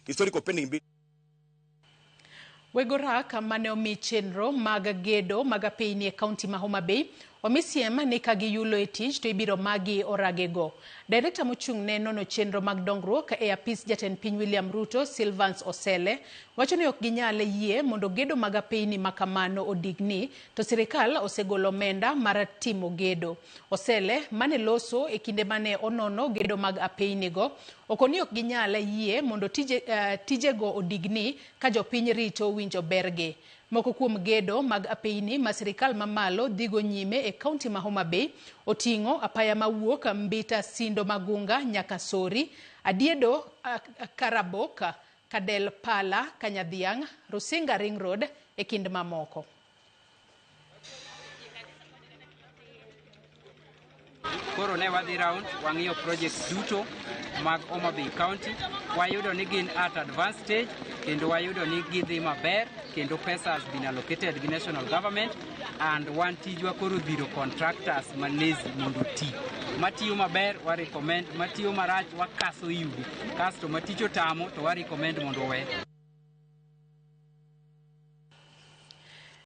historical pending. Wegorak mane omi chenro mag gedo mag apeyni e kaunti ma Homa Bay omi siem ni ka giyulo e tich to ibiro magi oragego. Director mochung' ne nono chenro mag dongruok e apis jatend piny William Ruto, Sylvans Osele, wacho ni ok ginyal yie mondo gedo mag apeyni makamano odigni, to sirikal osegolo omenda mar timo gedo. Osele mane loso e kinde mane onono gedo mag apeynigo okoni ok ginyal yie mondo tijego odigni ka jopiny rito winjo berge. Moko kuom gedo mag apeyni ma sirikal mamalo dhigo nyime e kaunti ma Homa Bay oting'o apaya mawuok Mbita Sindo Magunga nyaka Sori, Adiedo Karaboka, Kadel Pala Kanyadhiang, Rusinga Ring Road e kind mamoko. Koro ne wadhi round wang'iyo projects duto mag Homa Bay County, wayudo ni gin at advanced stage kendo wayudo ni gidhi maber kendo pesa has been allocated gi national government, and wan tijwa koro dhiro contractors malazy mondo ti. Matiyo maber wa recommend, matiyo marach wa kaso yugi, kasto maticho tamo to wa recommend mondo we.